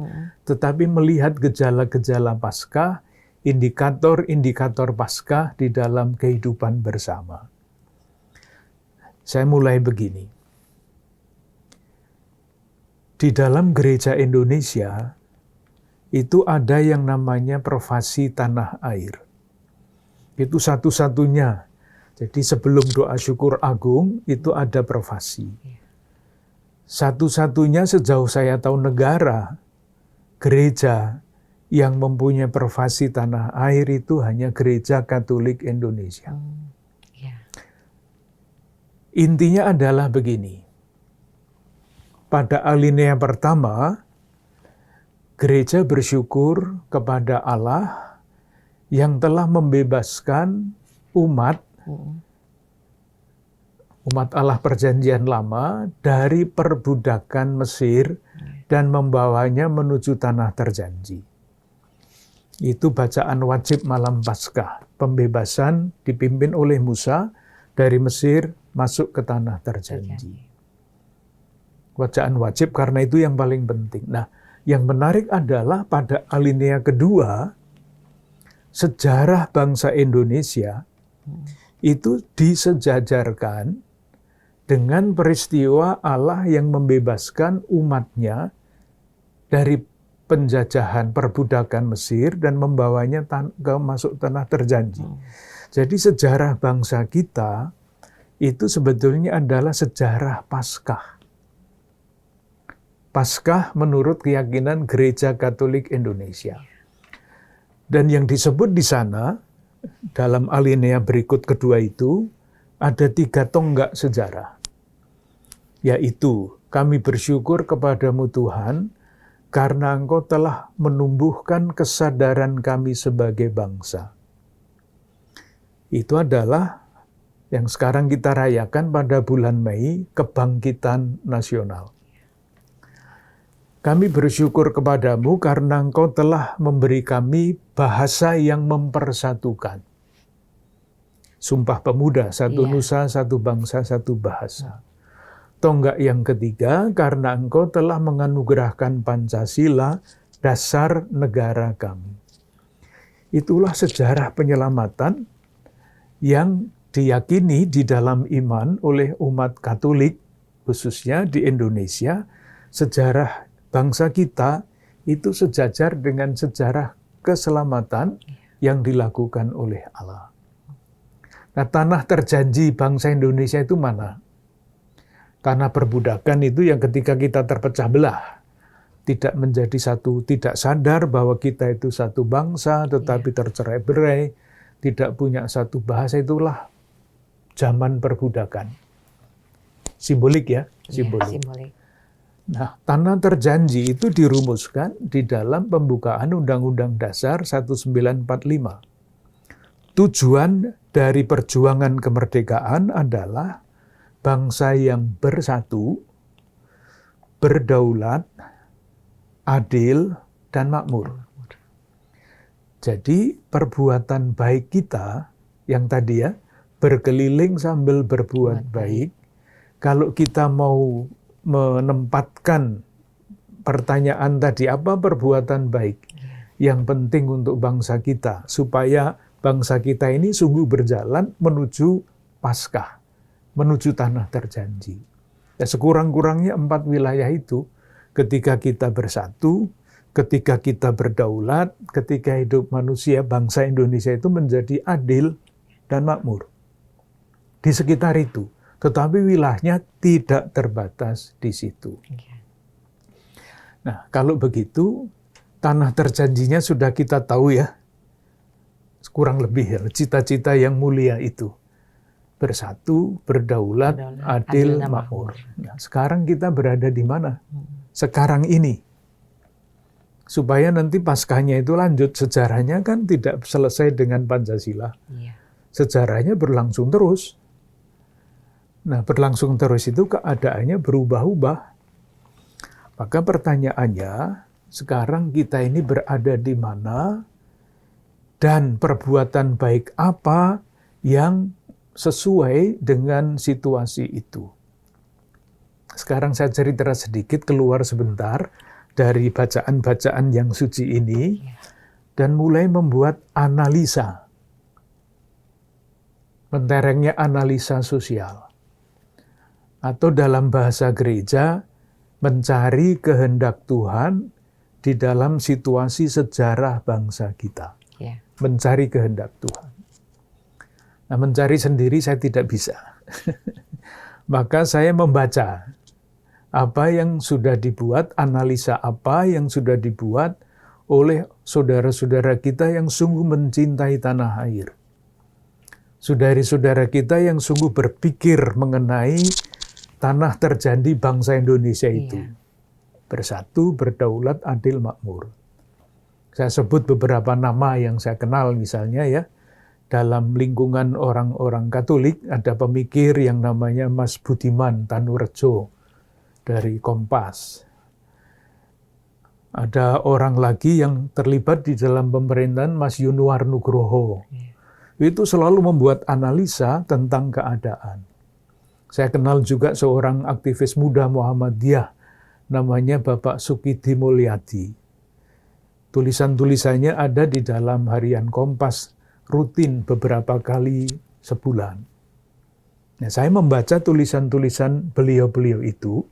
tetapi melihat gejala-gejala Paskah, indikator-indikator Paskah di dalam kehidupan bersama. Saya mulai begini. Di dalam gereja Indonesia, itu ada yang namanya Profasi Tanah Air. Itu satu-satunya. Jadi sebelum doa syukur agung, itu ada profasi. Satu-satunya sejauh saya tahu negara, gereja yang mempunyai profasi tanah air itu hanya Gereja Katolik Indonesia. Intinya adalah begini. Pada alinea pertama, gereja bersyukur kepada Allah yang telah membebaskan umat Allah Perjanjian Lama dari perbudakan Mesir dan membawanya menuju tanah terjanji. Itu bacaan wajib malam Paskah. Pembebasan dipimpin oleh Musa dari Mesir masuk ke tanah terjanji. Bacaan wajib karena itu yang paling penting. Nah, yang menarik adalah pada alinea kedua, sejarah bangsa Indonesia itu disejajarkan dengan peristiwa Allah yang membebaskan umatnya dari penjajahan perbudakan Mesir dan membawanya ke masuk tanah terjanji. Jadi sejarah bangsa kita itu sebetulnya adalah sejarah Paskah. Paskah menurut keyakinan Gereja Katolik Indonesia. Dan yang disebut di sana, dalam alinea berikut kedua itu, ada 3 tonggak sejarah. Yaitu, kami bersyukur kepadamu Tuhan, karena Engkau telah menumbuhkan kesadaran kami sebagai bangsa. Itu adalah yang sekarang kita rayakan pada bulan Mei, Kebangkitan Nasional. Kami bersyukur kepadamu karena Engkau telah memberi kami bahasa yang mempersatukan. Sumpah Pemuda, satu nusa, satu bangsa, satu bahasa. Tonggak yang ketiga, karena Engkau telah menganugerahkan Pancasila, dasar negara kami. Itulah sejarah penyelamatan yang diyakini di dalam iman oleh umat Katolik, khususnya di Indonesia. Sejarah bangsa kita itu sejajar dengan sejarah keselamatan yang dilakukan oleh Allah. Nah, tanah terjanji bangsa Indonesia itu mana? Tanah perbudakan itu yang ketika kita terpecah belah, tidak menjadi satu, tidak sadar bahwa kita itu satu bangsa, tetapi tercerai-berai, tidak punya satu bahasa, itulah zaman perbudakan. Simbolik ya, simbolik. Nah, tanah terjanji itu dirumuskan di dalam pembukaan Undang-Undang Dasar 1945. Tujuan dari perjuangan kemerdekaan adalah bangsa yang bersatu, berdaulat, adil, dan makmur. Jadi perbuatan baik kita yang tadi ya, berkeliling sambil berbuat baik, kalau kita mau menempatkan pertanyaan tadi, apa perbuatan baik yang penting untuk bangsa kita, supaya bangsa kita ini sungguh berjalan menuju Paskah, menuju tanah terjanji. Ya, sekurang-kurangnya 4 wilayah itu, ketika kita bersatu, ketika kita berdaulat, ketika hidup manusia, bangsa Indonesia itu menjadi adil dan makmur. Di sekitar itu, tetapi wilayahnya tidak terbatas di situ. Nah, kalau begitu, tanah terjanjinya sudah kita tahu ya, kurang lebih ya, cita-cita yang mulia itu. Bersatu, berdaulat, adil, makmur. Nah, sekarang kita berada di mana? Sekarang ini. Supaya nanti Paskahnya itu lanjut, sejarahnya kan tidak selesai dengan Pancasila. Sejarahnya berlangsung terus. Nah, berlangsung terus itu keadaannya berubah-ubah. Maka pertanyaannya, sekarang kita ini berada di mana dan perbuatan baik apa yang sesuai dengan situasi itu. Sekarang saya cerita sedikit, keluar sebentar dari bacaan-bacaan yang suci ini dan mulai membuat analisa. Menterengnya analisa sosial. Atau dalam bahasa gereja, mencari kehendak Tuhan di dalam situasi sejarah bangsa kita. Mencari kehendak Tuhan. Nah, mencari sendiri saya tidak bisa. Maka saya membaca apa yang sudah dibuat, analisa apa yang sudah dibuat oleh saudara-saudara kita yang sungguh mencintai tanah air. Saudari-saudara kita yang sungguh berpikir mengenai tanah terjadi bangsa Indonesia itu. Bersatu, berdaulat, adil, makmur. Saya sebut beberapa nama yang saya kenal misalnya ya. Dalam lingkungan orang-orang Katolik ada pemikir yang namanya Mas Budiman Tanurejo dari Kompas. Ada orang lagi yang terlibat di dalam pemerintahan, Mas Yunuar Nugroho. Itu selalu membuat analisa tentang keadaan. Saya kenal juga seorang aktivis muda Muhammadiyah, namanya Bapak Sukidi Mulyadi. Tulisan-tulisannya ada di dalam harian Kompas, rutin beberapa kali sebulan. Nah, saya membaca tulisan-tulisan beliau-beliau itu,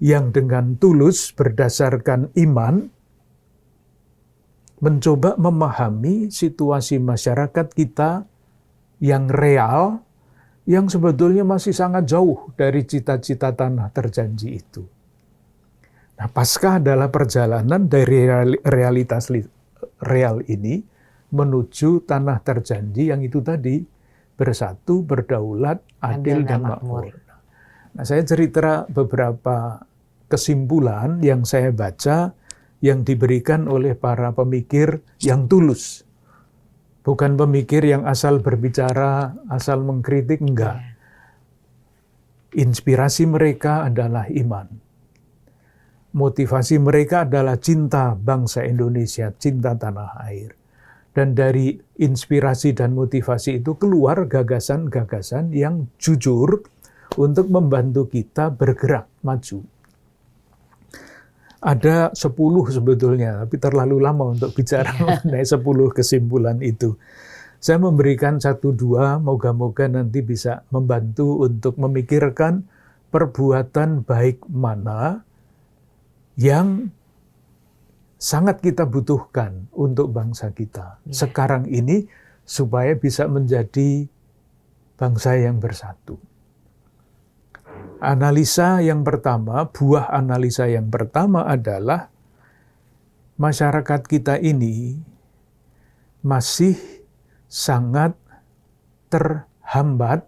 yang dengan tulus berdasarkan iman, mencoba memahami situasi masyarakat kita yang real, yang sebetulnya masih sangat jauh dari cita-cita tanah terjanji itu. Nah, Paskah adalah perjalanan dari realitas real ini menuju tanah terjanji yang itu tadi, bersatu, berdaulat, adil, dan makmur. Nah, saya cerita beberapa kesimpulan yang saya baca yang diberikan oleh para pemikir yang tulus. Bukan pemikir yang asal berbicara, asal mengkritik, enggak. Inspirasi mereka adalah iman. Motivasi mereka adalah cinta bangsa Indonesia, cinta tanah air. Dan dari inspirasi dan motivasi itu keluar gagasan-gagasan yang jujur untuk membantu kita bergerak maju. Ada 10 sebetulnya, tapi terlalu lama untuk bicara mengenai 10 kesimpulan itu. Saya memberikan 1-2, moga-moga nanti bisa membantu untuk memikirkan perbuatan baik mana yang sangat kita butuhkan untuk bangsa kita sekarang ini supaya bisa menjadi bangsa yang bersatu. Analisa yang pertama, buah analisa yang pertama adalah masyarakat kita ini masih sangat terhambat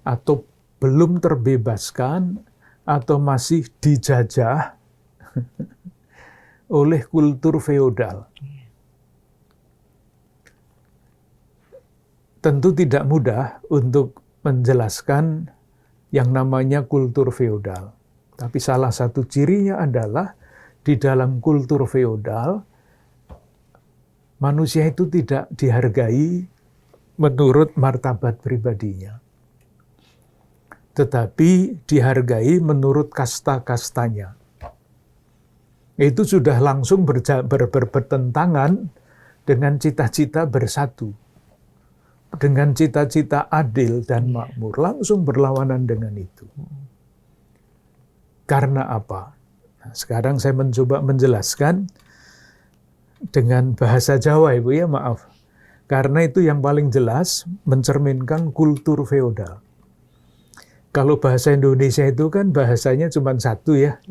atau belum terbebaskan atau masih dijajah oleh kultur feodal. Tentu tidak mudah untuk menjelaskan yang namanya kultur feodal. Tapi salah satu cirinya adalah di dalam kultur feodal, manusia itu tidak dihargai menurut martabat pribadinya. Tetapi dihargai menurut kasta-kastanya. Itu sudah langsung bertentangan dengan cita-cita bersatu. Dengan cita-cita adil dan makmur, langsung berlawanan dengan itu. Karena apa? Nah, sekarang saya mencoba menjelaskan dengan bahasa Jawa, Ibu ya, maaf. Karena itu yang paling jelas mencerminkan kultur feodal. Kalau bahasa Indonesia itu kan bahasanya cuma satu ya.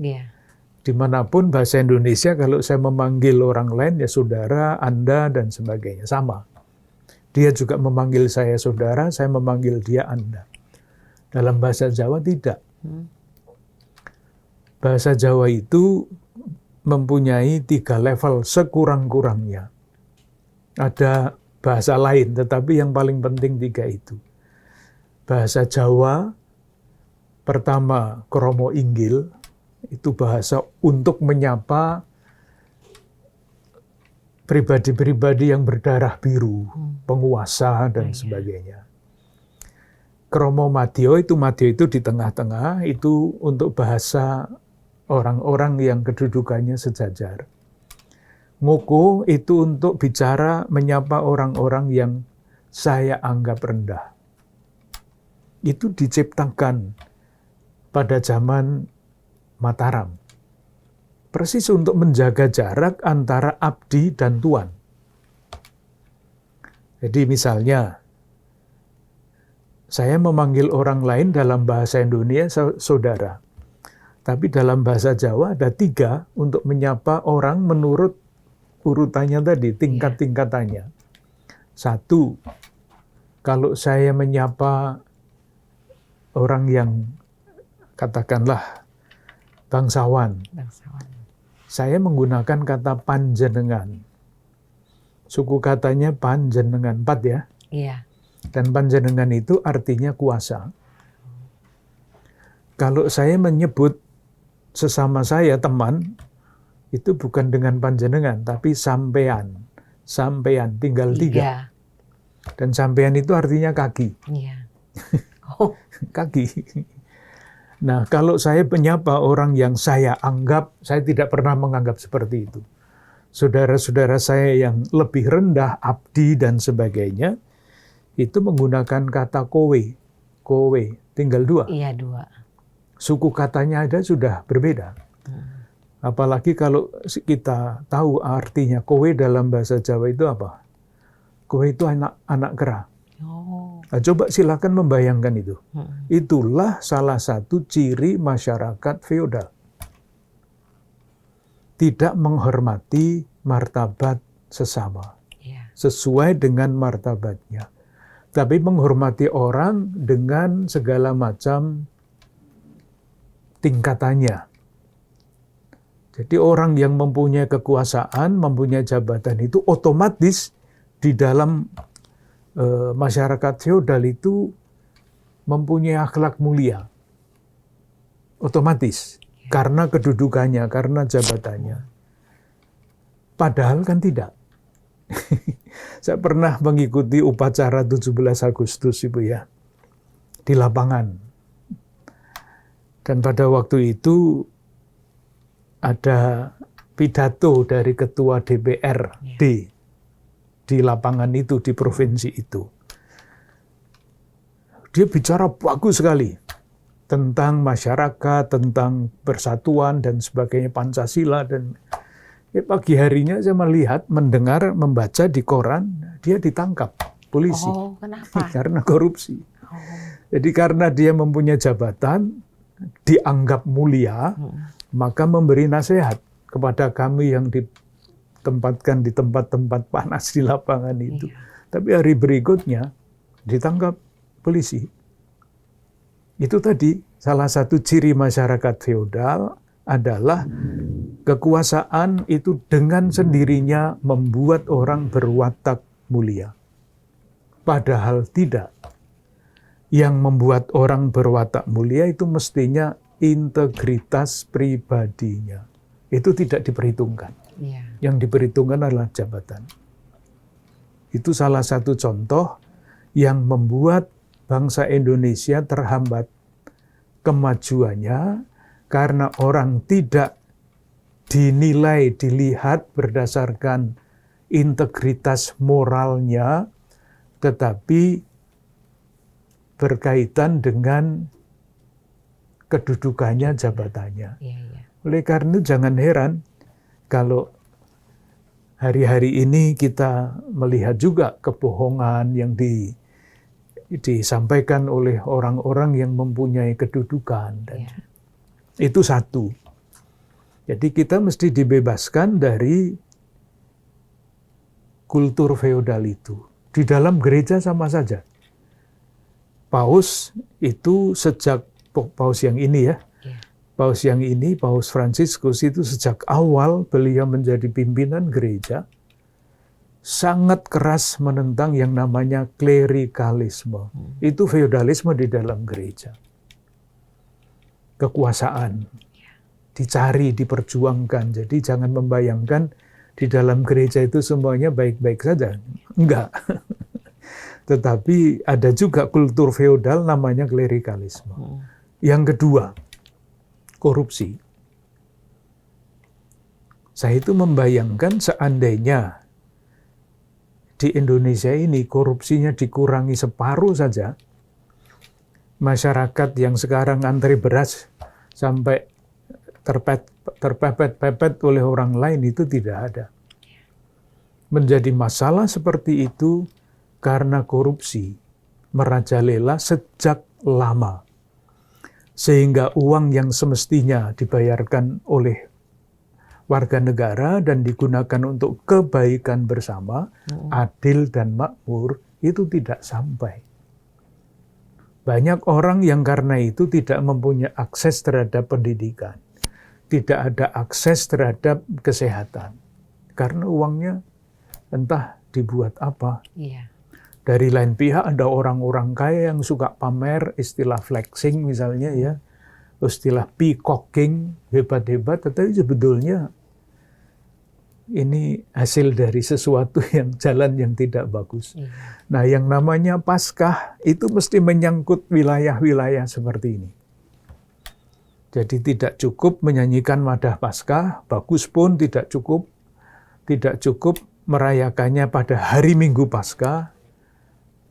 Dimanapun bahasa Indonesia, kalau saya memanggil orang lain ya saudara, Anda, dan sebagainya, sama. Dia juga memanggil saya saudara, saya memanggil dia Anda. Dalam bahasa Jawa tidak. Bahasa Jawa itu mempunyai 3 level sekurang-kurangnya. Ada bahasa lain, tetapi yang paling penting 3 itu. Bahasa Jawa, pertama kromo inggil, Itu bahasa untuk menyapa pribadi-pribadi yang berdarah biru, penguasa dan sebagainya. Kromo Madya itu di tengah-tengah, itu untuk bahasa orang-orang yang kedudukannya sejajar. Ngoko itu untuk bicara menyapa orang-orang yang saya anggap rendah. Itu diciptakan pada zaman Mataram. Persis untuk menjaga jarak antara abdi dan tuan. Jadi misalnya, saya memanggil orang lain dalam bahasa Indonesia saudara. Tapi dalam bahasa Jawa ada 3 untuk menyapa orang menurut urutannya tadi, tingkat-tingkatannya. 1, kalau saya menyapa orang yang katakanlah bangsawan. Saya menggunakan kata panjenengan. Suku katanya panjenengan, 4 ya. Iya. Dan panjenengan itu artinya kuasa. Kalau saya menyebut sesama saya teman, itu bukan dengan panjenengan, tapi sampean. Sampean, tinggal 3. Dan sampean itu artinya kaki. Iya. Kaki. Nah, kalau saya menyapa orang yang saya anggap, saya tidak pernah menganggap seperti itu. Saudara-saudara saya yang lebih rendah, abdi dan sebagainya, itu menggunakan kata kowe. Kowe, tinggal 2. Iya, 2. Suku katanya ada sudah berbeda. Apalagi kalau kita tahu artinya kowe dalam bahasa Jawa itu apa? Kowe itu anak kera. Nah, coba silakan membayangkan itu. Itulah salah satu ciri masyarakat feodal. Tidak menghormati martabat sesama. Sesuai dengan martabatnya. Tapi menghormati orang dengan segala macam tingkatannya. Jadi orang yang mempunyai kekuasaan, mempunyai jabatan itu otomatis di dalam masyarakat feodal itu mempunyai akhlak mulia. Otomatis. Karena kedudukannya, karena jabatannya. Padahal kan tidak. Saya pernah mengikuti upacara 17 Agustus Ibu ya. Di lapangan. Dan pada waktu itu ada pidato dari ketua DPRD di lapangan itu, di provinsi itu. Dia bicara bagus sekali tentang masyarakat, tentang persatuan dan sebagainya, Pancasila. Dan pagi harinya saya melihat, mendengar, membaca di koran, dia ditangkap polisi. Kenapa? Karena korupsi. Jadi karena dia mempunyai jabatan, dianggap mulia, maka memberi nasihat kepada kami yang ditempatkan di tempat-tempat panas di lapangan itu. Tapi hari berikutnya ditangkap polisi. Itu tadi salah satu ciri masyarakat feodal adalah kekuasaan itu dengan sendirinya membuat orang berwatak mulia. Padahal tidak. Yang membuat orang berwatak mulia itu mestinya integritas pribadinya. Itu tidak diperhitungkan. Yang diperhitungkan adalah jabatan. Itu salah satu contoh yang membuat bangsa Indonesia terhambat kemajuannya karena orang tidak dinilai, dilihat berdasarkan integritas moralnya, tetapi berkaitan dengan kedudukannya, jabatannya. Oleh karena itu jangan heran kalau hari-hari ini kita melihat juga kebohongan yang disampaikan oleh orang-orang yang mempunyai kedudukan. Dan itu satu. Jadi kita mesti dibebaskan dari kultur feodal itu. Di dalam gereja sama saja. Paus itu sejak Paus yang ini ya, Paus yang ini, Paus Fransiskus itu sejak awal beliau menjadi pimpinan gereja, sangat keras menentang yang namanya klerikalisme. Itu feodalisme di dalam gereja. Kekuasaan. dicari, diperjuangkan. Jadi jangan membayangkan di dalam gereja itu semuanya baik-baik saja. Enggak. Tetapi ada juga kultur feodal namanya klerikalisme. Yang kedua, korupsi. Saya itu membayangkan seandainya di Indonesia ini korupsinya dikurangi separuh saja, masyarakat yang sekarang antri beras sampai terpepet-pepet oleh orang lain itu tidak ada. Menjadi masalah seperti itu karena korupsi merajalela sejak lama. Sehingga uang yang semestinya dibayarkan oleh warga negara dan digunakan untuk kebaikan bersama, adil dan makmur, itu tidak sampai. Banyak orang yang karena itu tidak mempunyai akses terhadap pendidikan, tidak ada akses terhadap kesehatan, karena uangnya entah dibuat apa. Iya. Dari lain pihak ada orang-orang kaya yang suka pamer, istilah flexing misalnya ya, istilah peacocking, hebat-hebat, tetapi sebetulnya ini hasil dari sesuatu yang jalan yang tidak bagus. Iya. Nah, yang namanya Paskah itu mesti menyangkut wilayah-wilayah seperti ini. Jadi tidak cukup menyanyikan madah Paskah, bagus pun tidak cukup. Tidak cukup merayakannya pada hari Minggu Paskah,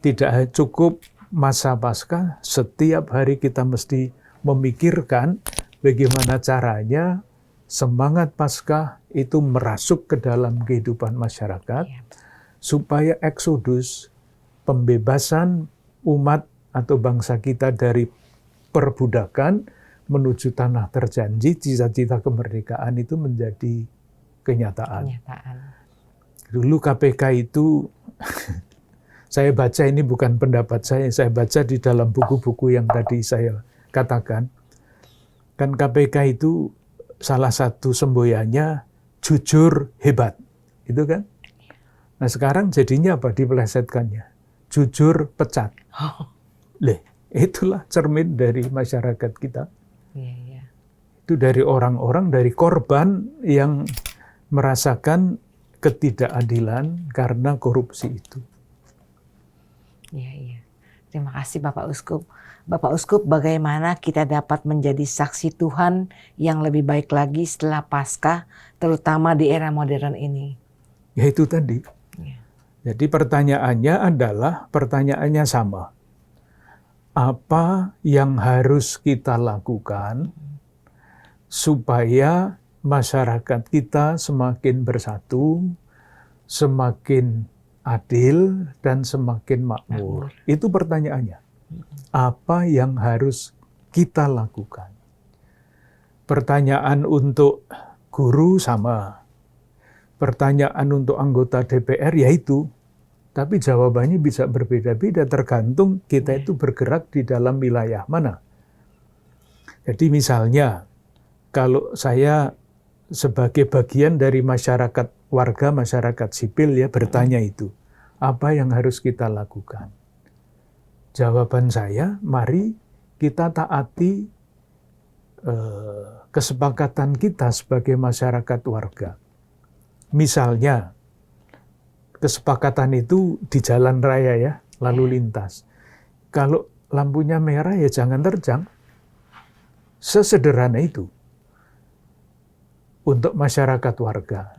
tidak cukup masa Paskah, setiap hari kita mesti memikirkan bagaimana caranya semangat Paskah itu merasuk ke dalam kehidupan masyarakat, supaya eksodus, pembebasan umat atau bangsa kita dari perbudakan menuju tanah terjanji, cita-cita kemerdekaan itu menjadi kenyataan. Dulu KPK itu, saya baca, ini bukan pendapat saya baca di dalam buku-buku yang tadi saya katakan, kan KPK itu salah satu semboyannya jujur hebat, itu kan. Nah sekarang jadinya apa dipelesetkannya? Jujur pecat. Itulah cermin dari masyarakat kita. Itu dari orang-orang, dari korban yang merasakan ketidakadilan karena korupsi itu. Iya. Terima kasih Bapak Uskup. Bapak Uskup, bagaimana kita dapat menjadi saksi Tuhan yang lebih baik lagi setelah Paskah, terutama di era modern ini? Ya itu tadi. Jadi pertanyaannya sama. Apa yang harus kita lakukan supaya masyarakat kita semakin bersatu, semakin adil, dan semakin makmur? Itu pertanyaannya. Apa yang harus kita lakukan? Pertanyaan untuk guru sama. Pertanyaan untuk anggota DPR yaitu. Tapi jawabannya bisa berbeda-beda tergantung kita itu bergerak di dalam wilayah mana. Jadi misalnya, kalau saya sebagai bagian dari masyarakat, warga masyarakat sipil ya bertanya itu, apa yang harus kita lakukan? Jawaban saya, mari kita taati kesepakatan kita sebagai masyarakat warga. Misalnya, kesepakatan itu di jalan raya ya, lalu lintas. Kalau lampunya merah ya jangan terjang. Sesederhana itu untuk masyarakat warga.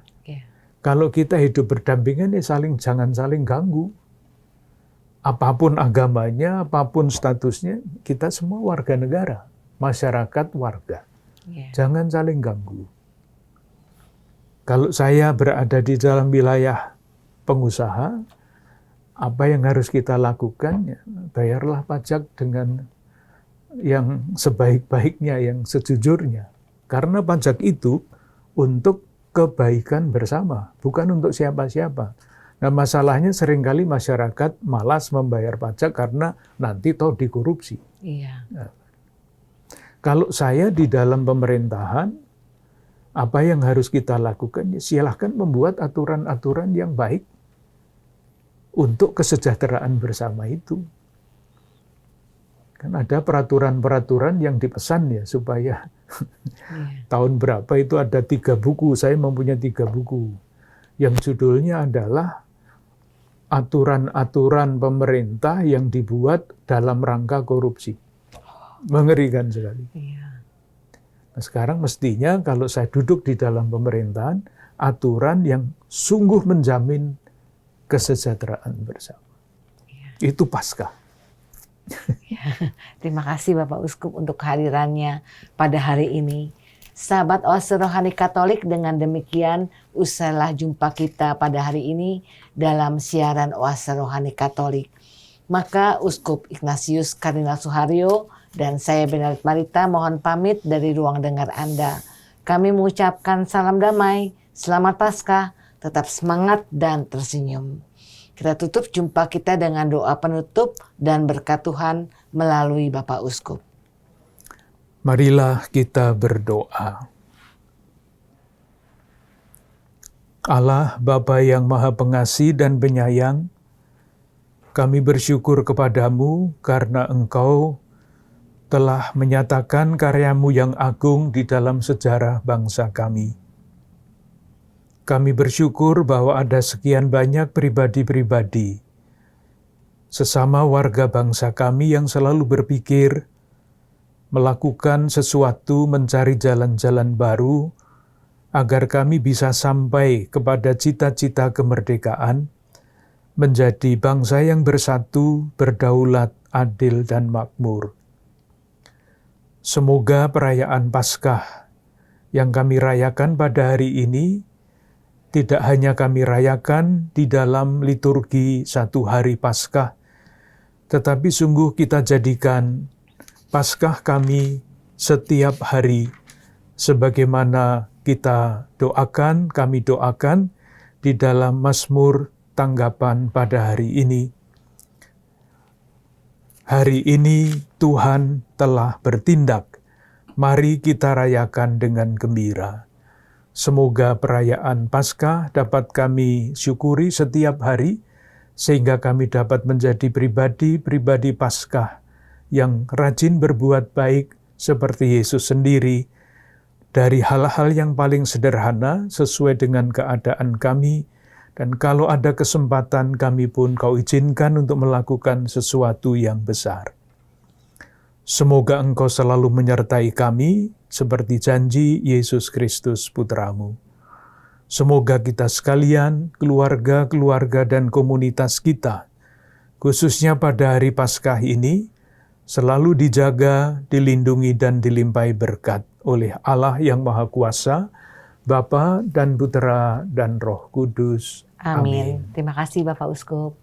Kalau kita hidup berdampingan ya jangan saling ganggu. Apapun agamanya, apapun statusnya, kita semua warga negara, masyarakat warga. Jangan saling ganggu. Kalau saya berada di dalam wilayah pengusaha, apa yang harus kita lakukan? Bayarlah pajak dengan yang sebaik-baiknya, yang sejujurnya. Karena pajak itu untuk kebaikan bersama, bukan untuk siapa-siapa. Nah masalahnya seringkali masyarakat malas membayar pajak karena nanti toh dikorupsi. Nah, kalau saya di dalam pemerintahan, apa yang harus kita lakukan? Silahkan membuat aturan-aturan yang baik untuk kesejahteraan bersama itu. Kan ada peraturan-peraturan yang dipesan ya supaya tahun berapa itu ada 3 buku. Saya mempunyai 3 buku. Yang judulnya adalah aturan-aturan pemerintah yang dibuat dalam rangka korupsi. Mengerikan sekali. Nah, sekarang mestinya kalau saya duduk di dalam pemerintahan, aturan yang sungguh menjamin kesejahteraan bersama. Itu Paskah. Terima kasih Bapak Uskup untuk kehadirannya pada hari ini. Sahabat Oase Rohani Katolik, dengan demikian usailah jumpa kita pada hari ini dalam siaran Oase Rohani Katolik. Maka Uskup Ignatius Kardinal Suharyo dan saya Benedict Marita mohon pamit dari ruang dengar Anda. Kami mengucapkan salam damai, selamat Paskah, tetap semangat dan tersenyum. Kita tutup jumpa kita dengan doa penutup dan berkat Tuhan melalui Bapak Uskup. Marilah kita berdoa. Allah Bapa yang Maha Pengasih dan Penyayang, kami bersyukur kepadamu karena Engkau telah menyatakan karya-Mu yang agung di dalam sejarah bangsa kami. Kami bersyukur bahwa ada sekian banyak pribadi-pribadi, sesama warga bangsa kami yang selalu berpikir, melakukan sesuatu, mencari jalan-jalan baru, agar kami bisa sampai kepada cita-cita kemerdekaan, menjadi bangsa yang bersatu, berdaulat, adil, dan makmur. Semoga perayaan Paskah yang kami rayakan pada hari ini tidak hanya kami rayakan di dalam liturgi satu hari Paskah, tetapi sungguh kita jadikan Paskah kami setiap hari, sebagaimana kami doakan di dalam Mazmur tanggapan pada hari ini. Hari ini Tuhan telah bertindak, mari kita rayakan dengan gembira. Semoga perayaan Paskah dapat kami syukuri setiap hari, sehingga kami dapat menjadi pribadi-pribadi Paskah yang rajin berbuat baik seperti Yesus sendiri, dari hal-hal yang paling sederhana sesuai dengan keadaan kami, dan kalau ada kesempatan kami pun Kau izinkan untuk melakukan sesuatu yang besar. Semoga Engkau selalu menyertai kami, seperti janji Yesus Kristus Putra-Mu. Semoga kita sekalian, keluarga-keluarga dan komunitas kita, khususnya pada hari Paskah ini, selalu dijaga, dilindungi, dan dilimpahi berkat oleh Allah yang Maha Kuasa, Bapa dan Putera dan Roh Kudus. Amin. Terima kasih Bapak Uskup.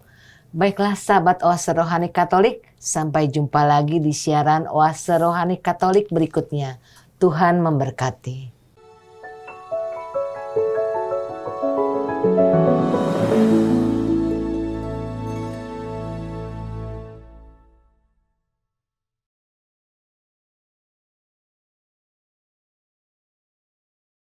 Baiklah sahabat Oase Rohani Katolik, sampai jumpa lagi di siaran Oase Rohani Katolik berikutnya. Tuhan memberkati.